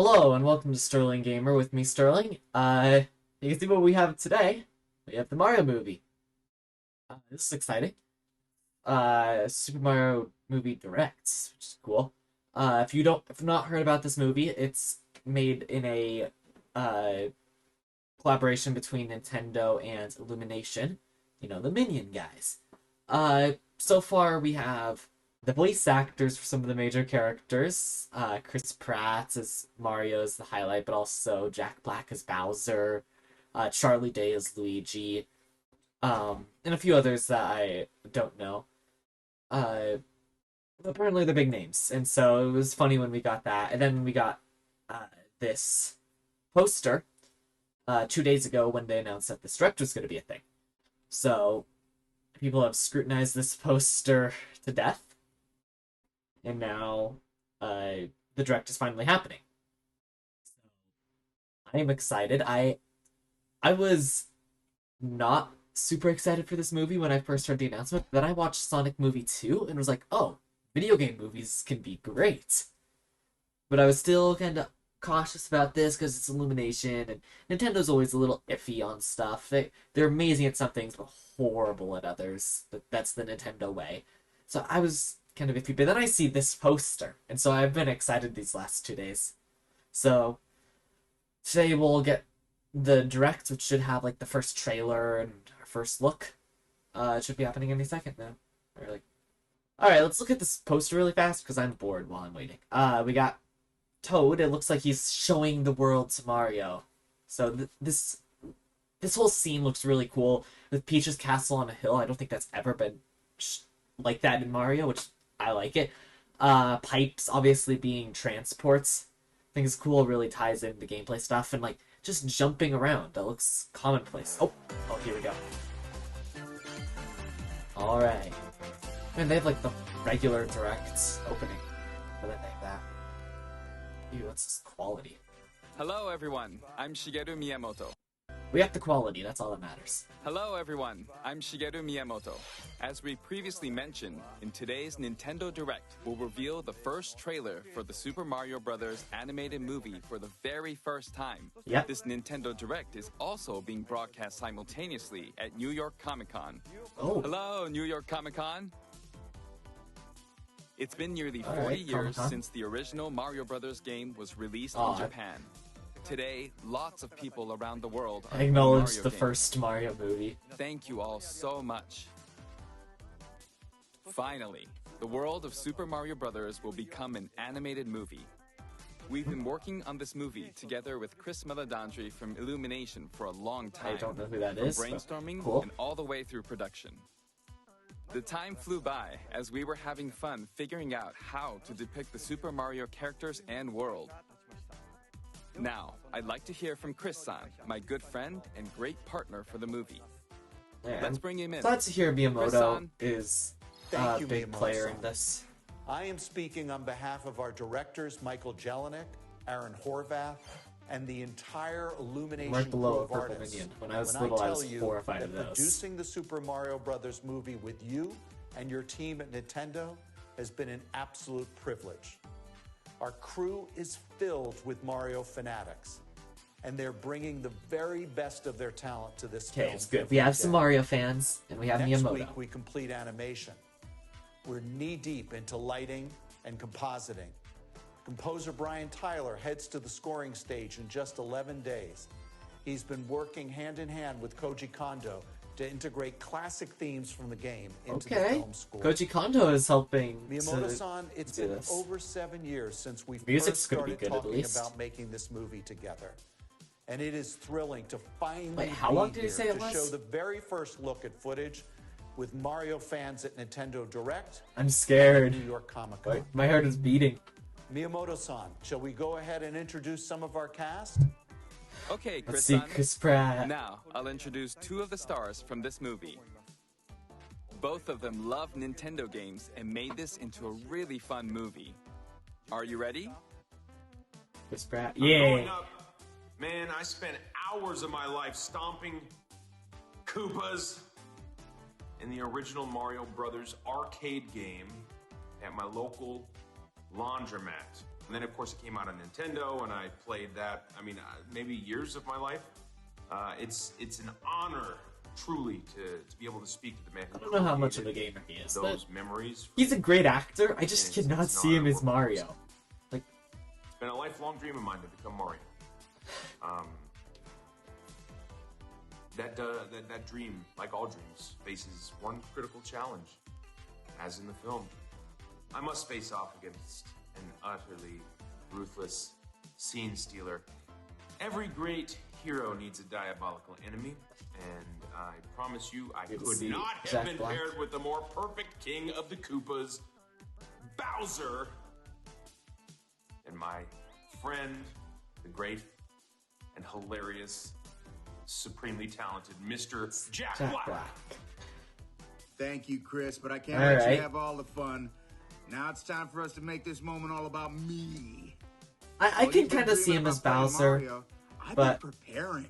Hello and welcome to Sterling Gamer with me, Sterling. You can see what we have today. We have the Mario movie. This is exciting. Super Mario movie directs, which is cool. If you've not heard about this movie, it's made in a collaboration between Nintendo and Illumination. You know, the Minion guys. So far we have the voice actors for some of the major characters. Chris Pratt as Mario is the highlight, but also Jack Black as Bowser, Charlie Day as Luigi, and a few others that I don't know. Uh, Apparently they're big names, and so it was funny when we got that. And then we got this poster 2 days ago when they announced that this direct was going to be a thing. So people have scrutinized this poster to death, and now the direct is finally happening. So I am excited. I was not super excited for this movie when I first heard the announcement. Then I watched Sonic Movie 2 and was like, oh, video game movies can be great. But I was still kind of cautious about this because it's Illumination, and Nintendo's always a little iffy on stuff. They're amazing at some things, but horrible at others. That's the Nintendo way. So I was kind of iffy, but then I see this poster, and so I've been excited these last 2 days. So today we'll get the direct, which should have like the first trailer and our first look. It should be happening any second now. All right, let's look at this poster really fast because I'm bored while I'm waiting. We got Toad. It looks like he's showing the world to Mario. So this whole scene looks really cool with Peach's castle on a hill. I don't think that's ever been like that in Mario, which I like it. Pipes obviously being transports. I think it's cool. It really ties in the gameplay stuff, and like just jumping around. That looks commonplace. Oh, here we go. All right. And they have like the regular direct opening. What did they name that? Ew, what's this quality? Hello everyone, I'm Shigeru Miyamoto. We have the quality, that's all that matters. Hello everyone, I'm Shigeru Miyamoto. As we previously mentioned, in today's Nintendo Direct, we'll reveal the first trailer for the Super Mario Bros. Animated movie for the very first time. Yep. This Nintendo Direct is also being broadcast simultaneously at New York Comic Con. Oh. Hello, New York Comic Con. It's been nearly 40 right, years Comic-Con. since the original Mario Bros. Game was released Oh, in Japan. Today, lots of people around the world are I acknowledge Mario the games. first Mario movie. Thank you all so much. Finally, the world of Super Mario Bros. Will become an animated movie. We've been working on this movie together with Chris Meledandri from Illumination for a long time. I don't know who that from is, but brainstorming cool. and all the way through production. The time flew by as we were having fun figuring out how to depict the Super Mario characters and world. Now, I'd like to hear from Chris-san, my good friend and great partner for the movie. Man, Let's bring him in. glad to hear Miyamoto Chris-san. is a Thank you, big Miyamoto-san. player in this. I am speaking on behalf of our directors, Michael Jelinek, Aaron Horvath, and the entire Illumination Right below crew a of purple artists. minion. When I was When little, I tell was you horrified that of those. producing the Super Mario Brothers movie with you and your team at Nintendo has been an absolute privilege. Our crew is filled with Mario fanatics, and they're bringing the very best of their talent to this film. Okay, it's good. every We have some day. Mario fans, and we have Next Miyamoto. week, we complete animation. We're knee-deep into lighting and compositing. Composer Brian Tyler heads to the scoring stage in just 11 days. He's been working hand-in-hand with Koji Kondo to integrate classic themes from the game into the Okay. film score. Koji Kondo is helping Miyamoto-san, it's do been this. over 7 years since we Music's first gonna be started good, at talking least. about making this movie together. And it is thrilling to finally Wait, how be long did you here say it to was? show the very first look at footage with Mario fans at Nintendo Direct I'm and scared. New York Comic Con. My heart is beating. Miyamoto-san, shall we go ahead and introduce some of our cast? Okay, Let's see Chris-san. Chris Pratt. Now, I'll introduce two of the stars from this movie. Both of them love Nintendo games and made this into a really fun movie. Are you ready? Chris Pratt. Growing Yeah. up, man, I spent hours of my life stomping Koopas in the original Mario Brothers arcade game at my local laundromat. And then, of course, it came out on Nintendo, and I played that, I mean, maybe years of my life. It's an honor, truly, to be able to speak to the man who I don't know how much of a gamer he is, but those memories. he's a great actor. I just And cannot it's an see honor him to as work with Mario. him. Like, It's been a lifelong dream of mine to become Mario. That dream, like all dreams, faces one critical challenge. As in the film, I must face off against an utterly ruthless scene stealer. Every great hero needs a diabolical enemy, and I promise you, I Good to could see not have Jack been Black. paired with the more perfect king of the Koopas, Bowser, and my friend, the great and hilarious, supremely talented Mr. Jack Black. Thank you, Chris, but I can't All let right. you have all the fun. Now it's time for us to make this moment all about me. I While can you've been kind of see dreaming him as about playing Bowser. Mario, I've but- been preparing.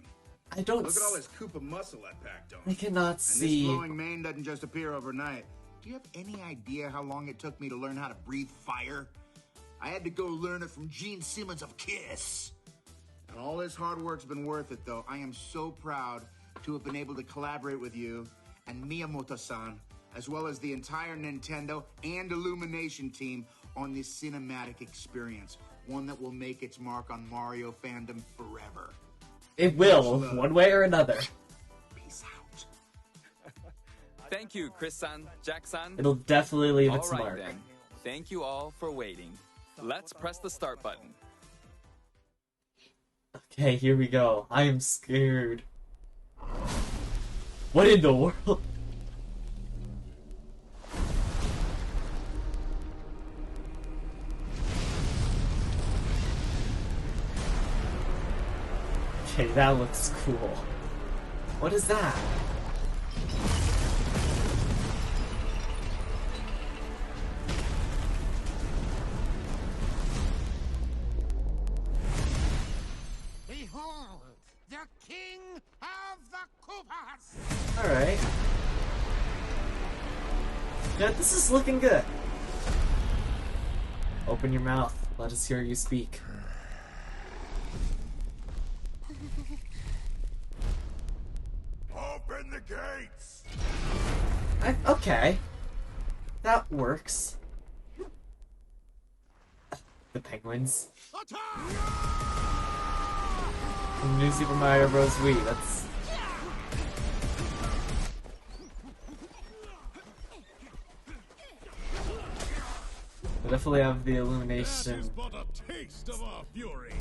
I don't. Look at all this Koopa muscle I packed on. I cannot And this see. glowing mane doesn't just appear overnight. Do you have any idea how long it took me to learn how to breathe fire? I had to go learn it from Gene Simmons of Kiss. And all this hard work's been worth it, though. I am so proud to have been able to collaborate with you and Miyamoto-san, as well as the entire Nintendo and Illumination team on this cinematic experience. One that will make its mark on Mario fandom forever. It will, one way or another. Peace out. Thank you, Chris-san, Jack-san. It'll definitely leave All its right, mark. then. Thank you all for waiting. Let's press the start button. Okay, here we go. I am scared. What in the world? Okay, that looks cool. What is that? Behold, the king of the Koopas! Alright. Yeah, this is looking good. Open your mouth. Let us hear you speak. Open the gates! Okay. That works. The penguins. From New Super Mario Bros. Wii. That's. They definitely have the illumination but a taste of our fury.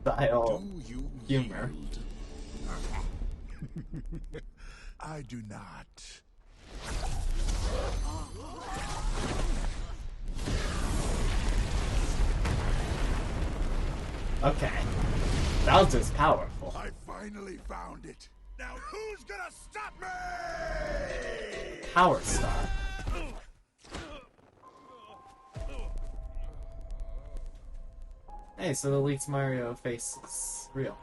style You humor. I do not. Okay. Bowser's powerful. I finally found it. Now who's gonna stop me? Power Star. Hey, so the leaked Mario face is real.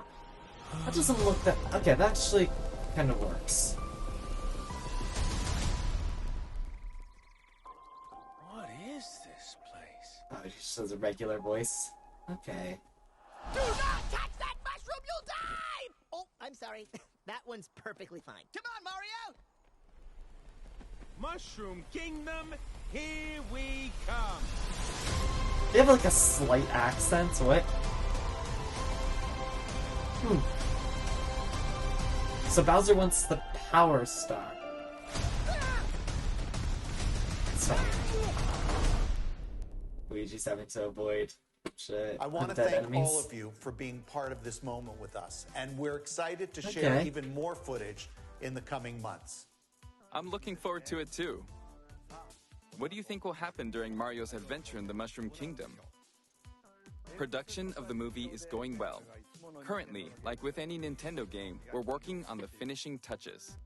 That doesn't look that... Okay, that actually kind of works. What is this place? Oh, he just has a regular voice. Okay. Do not touch that mushroom, you'll die! Oh, I'm sorry. That one's perfectly fine. Come on, Mario! Mushroom Kingdom, here we come. They have like a slight accent, what? So Bowser wants the Power Star. Sorry. Luigi's having to avoid shit. I want to undead thank enemies. all of you for being part of this moment with us, and we're excited to share Okay. even more footage in the coming months. I'm looking forward to it too. What do you think will happen during Mario's adventure in the Mushroom Kingdom? Production of the movie is going well. Currently, like with any Nintendo game, we're working on the finishing touches.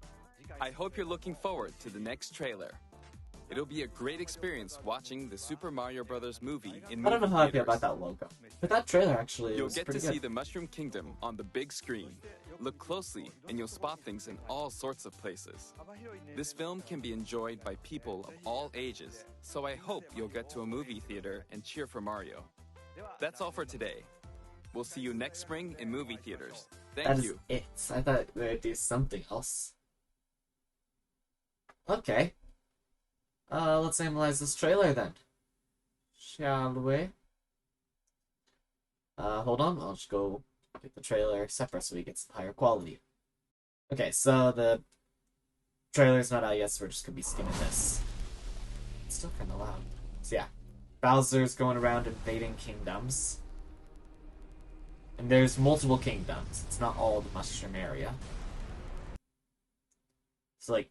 I hope you're looking forward to the next trailer. It'll be a great experience watching the Super Mario Bros. Movie in I don't know movie how I feel theaters. about that logo. But that trailer actually You'll was get to pretty see good. the Mushroom Kingdom on the big screen. Look closely and you'll spot things in all sorts of places. This film can be enjoyed by people of all ages, so I hope you'll get to a movie theater and cheer for Mario. That's all for today. We'll see you next spring in movie theaters. That Thank is you. it. I thought they'd do something else. Okay. Let's analyze this trailer then. Shall we? Hold on. I'll just go get the trailer separate so we get some higher quality. Okay, so the trailer's not out yet, so we're just gonna be skimming this. It's still kind of loud. So yeah, Bowser's going around invading kingdoms. And there's multiple kingdoms. It's not all the mushroom area. So like,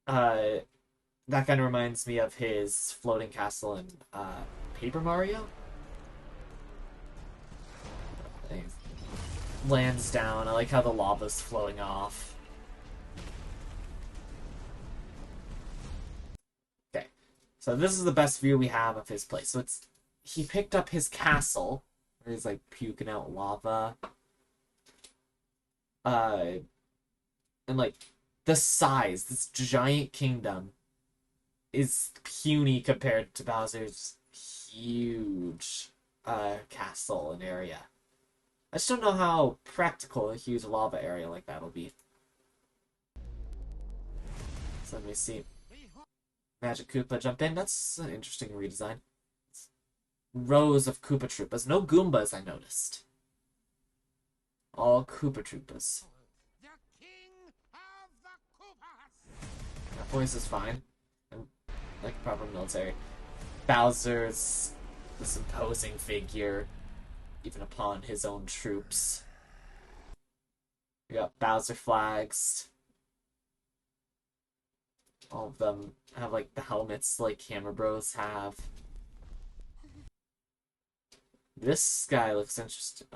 that kind of reminds me of his floating castle in Paper Mario. It lands down. I like how the lava's flowing off. Okay, so this is the best view we have of his place. So he picked up his castle where he's like puking out lava. And like the size, this giant kingdom is puny compared to Bowser's huge castle and area. I just don't know how practical a huge lava area like that will be. So let me see. Magic Koopa jump in. That's an interesting redesign. Rows of Koopa Troopas. No Goombas, I noticed. All Koopa Troopas. That voice is fine. And like proper military. Bowser's this imposing figure, even upon his own troops. We got Bowser flags. All of them have like the helmets like Hammer Bros have. This guy looks interesting.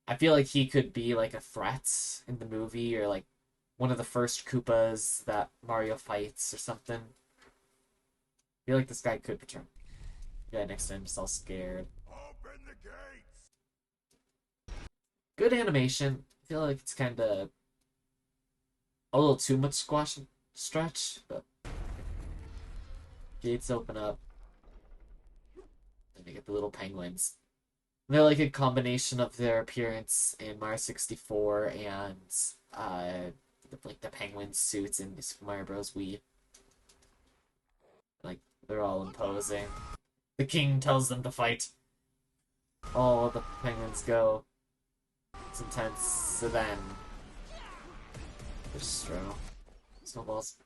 I feel like he could be like a threat in the movie, or like one of the first Koopas that Mario fights or something. I feel like this guy could return. The guy next to him is all scared. Open the gates! Good animation. I feel like it's kind of a little too much squash and stretch, but gates open up. And you get the little penguins. They're like a combination of their appearance in Mario 64 and like the penguin suits in Super Mario Bros. Wii. Like they're all imposing. The king tells them to fight. All the penguins go. It's intense. So then just throw snowballs.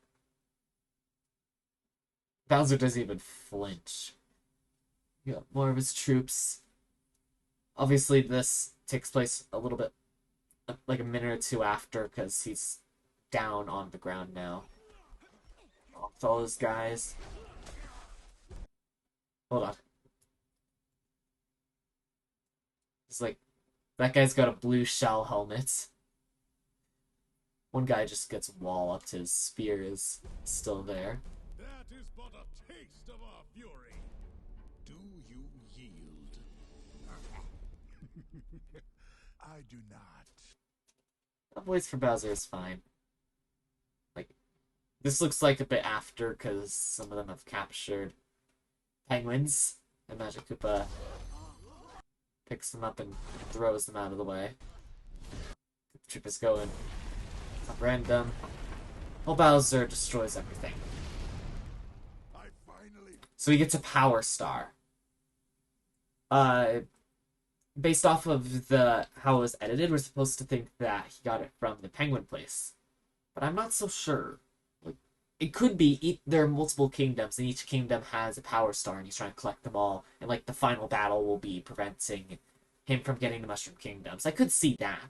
Bowser doesn't even flinch. You got more of his troops. Obviously, this takes place a little bit, like a minute or two after, because he's down on the ground now. With all those guys. Hold on. It's like, that guy's got a blue shell helmet. One guy just gets walloped, his spear is still there. That is but a taste of our fury. Do you yield? I do not. That voice for Bowser is fine. Like, this looks like a bit after, because some of them have captured penguins, and Magic Koopa picks them up and throws them out of the way. The troop is going up random. Well, Bowser destroys everything. I finally. So he gets a Power Star. Based off of how it was edited, we're supposed to think that he got it from the Penguin Place. But I'm not so sure. Like, it could be there are multiple kingdoms, and each kingdom has a Power Star, and he's trying to collect them all, and like the final battle will be preventing him from getting the Mushroom Kingdoms. I could see that.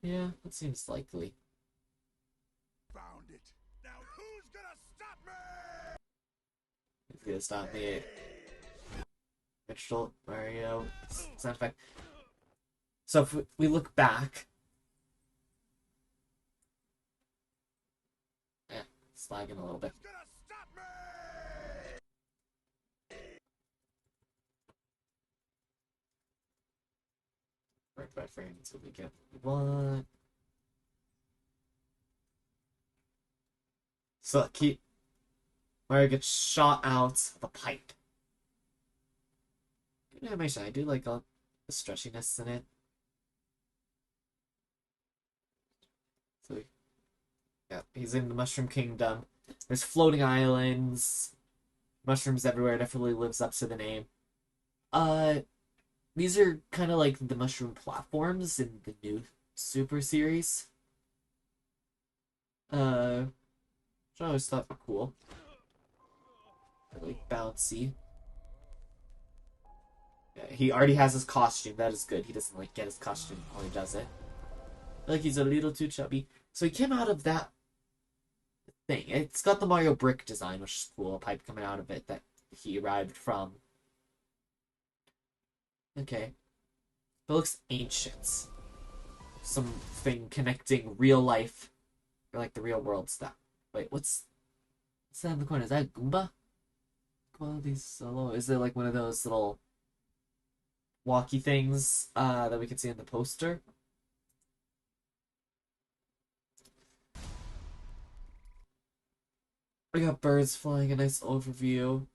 Yeah, that seems likely. Found it. Now who's gonna stop me? He's gonna stop me. Mitchell, Mario, sound effect. So if we look back, it's lagging a little bit. Who's gonna stop me? Right by frame until we get one. So Mario gets shot out of a pipe. Good animation. I do like all the stretchiness in it. So, yeah, he's in the Mushroom Kingdom. There's floating islands, mushrooms everywhere. Definitely lives up to the name. Uh, these are kind of like the mushroom platforms in the new Super series. Which I always thought were cool. They're like bouncy. Yeah, he already has his costume. That is good. He doesn't like get his costume while he does it. I feel like he's a little too chubby. So he came out of that thing. It's got the Mario brick design, which is cool. A pipe coming out of it that he arrived from. Okay. But it looks ancient. Something connecting real life, or like the real world stuff. Wait, what's that in the corner? Is that a Goomba? Quality solo. Is it like one of those little walkie things that we can see in the poster? We got birds flying, a nice overview.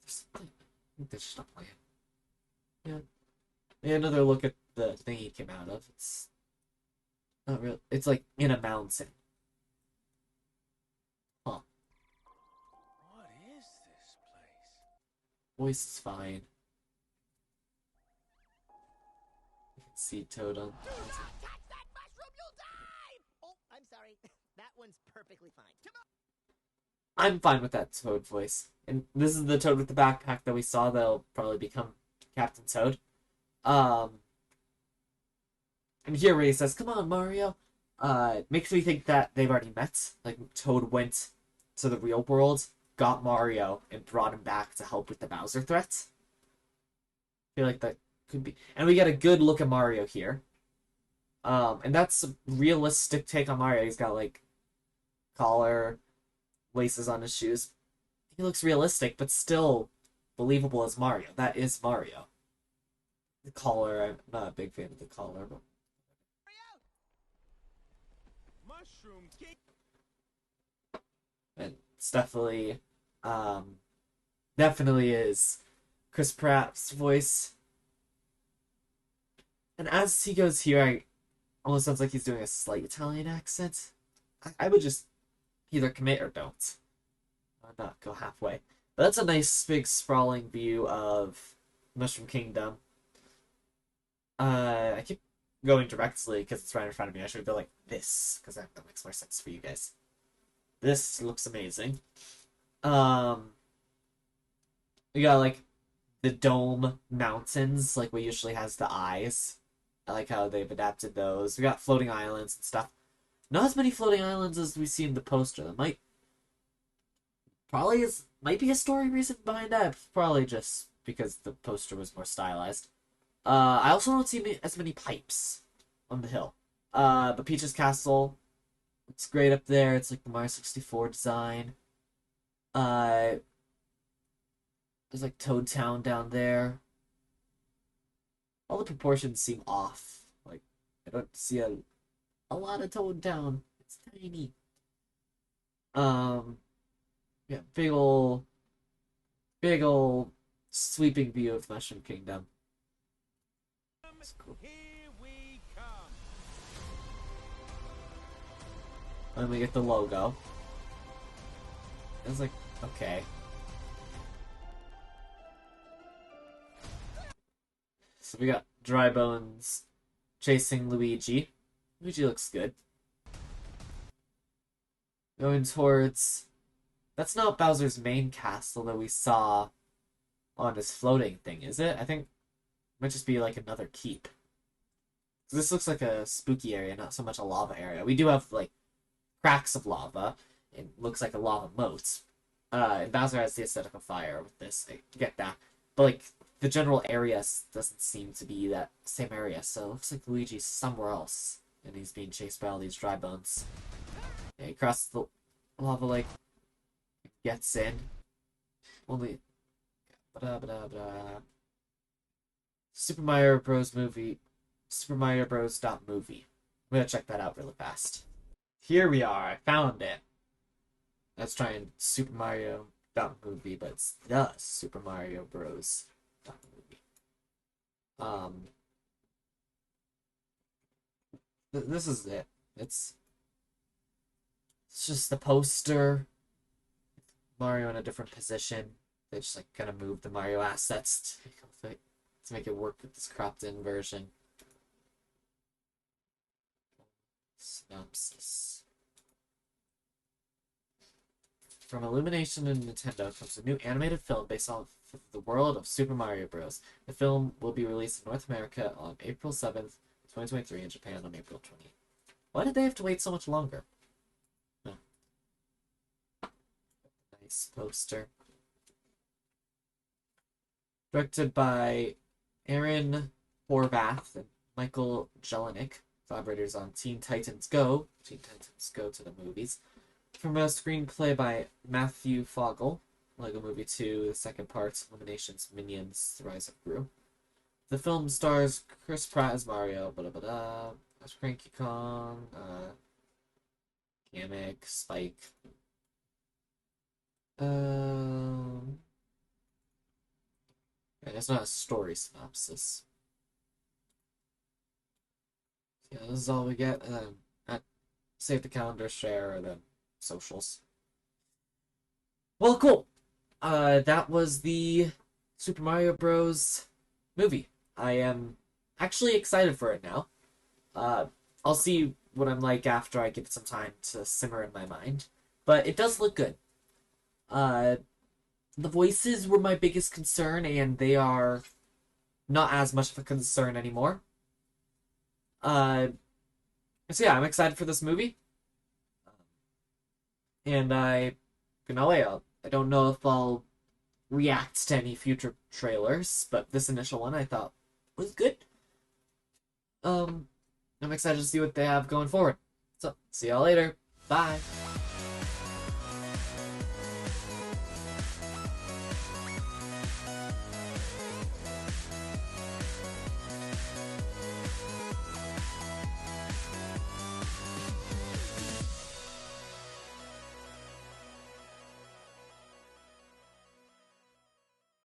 There's something. I think they should stop playing. Yeah. Yeah, another look at the thing he came out of. It's not real. It's like in a mountain. Huh. What is this place? Voice is fine. You can see Toad on. Do not touch that mushroom, you'll die! Oh, I'm sorry. That one's perfectly fine. Come on. I'm fine with that Toad voice. And this is the Toad with the backpack that we saw that'll probably become Captain Toad. And here where he says, "Come on, Mario," makes me think that they've already met. Like Toad went to the real world, got Mario, and brought him back to help with the Bowser threat. I feel like that could be, and we get a good look at Mario here. And that's a realistic take on Mario. He's got like collar, laces on his shoes. He looks realistic, but still believable as Mario. That is Mario. The collar, I'm not a big fan of the collar, but Mushroom King. and it's definitely is Chris Pratt's voice. And as he goes here, I almost sounds like he's doing a slight Italian accent. I would just either commit or don't. Or not go halfway. But that's a nice, big, sprawling view of Mushroom Kingdom. I keep going directly because it's right in front of me. I should go like this, because that makes more sense for you guys. This looks amazing. We got like the dome mountains, like what usually has the eyes. I like how they've adapted those. We got floating islands and stuff. Not as many floating islands as we see in the poster. That might be a story reason behind that. Probably just because the poster was more stylized. I also don't see as many pipes on the hill. But Peach's Castle, it's great up there. It's like the Mario 64 design. There's like Toad Town down there. All the proportions seem off. Like, I don't see a lot of Toad Town. It's tiny. Yeah, big ol' sweeping view of Mushroom Kingdom. That's cool. Here we come. And we get the logo. It's like, okay. So we got Dry Bones chasing Luigi. Luigi looks good. Going towards... That's not Bowser's main castle that we saw on his floating thing, is it? I think it might just be like another keep. This looks like a spooky area, not so much a lava area. We do have like cracks of lava. It looks like a lava moat. And Bowser has the aesthetic of fire with this. I get that. But like the general area doesn't seem to be that same area, so it looks like Luigi's somewhere else. And he's being chased by all these dry bones. Yeah, he crosses the lava lake. Gets in. Only... Super Mario Bros. Movie. Super Mario Bros. Movie. I'm gonna check that out really fast. Here we are. I found it. Let's try and Super Mario movie, but it's the Super Mario Bros. Movie. This is it. It's just the poster. Mario in a different position. They just like kind of move the Mario assets to make it work with this cropped in version. Synopsis. From Illumination and Nintendo comes a new animated film based on the world of Super Mario Bros. The film will be released in North America on April 7th, 2023, and Japan on April 20th. Why did they have to wait so much longer? No. Nice poster. Directed by Aaron Horvath and Michael Jelinek, collaborators on Teen Titans Go to the movies. From a screenplay by Matthew Fogel, Lego Movie 2, the second part, Illuminations, Minions, The Rise of Gru. The film stars Chris Pratt as Mario, as Cranky Kong, Kamek, Spike. It's not a story synopsis. Yeah, this is all we get. Save the calendar, share, then socials. Well, cool. That was the Super Mario Bros. Movie. I am actually excited for it now. I'll see what I'm like after I give it some time to simmer in my mind. But it does look good. The voices were my biggest concern, and they are not as much of a concern anymore. So yeah, I'm excited for this movie. And I don't know if I'll react to any future trailers, but this initial one I thought was good. I'm excited to see what they have going forward. So, see y'all later. Bye.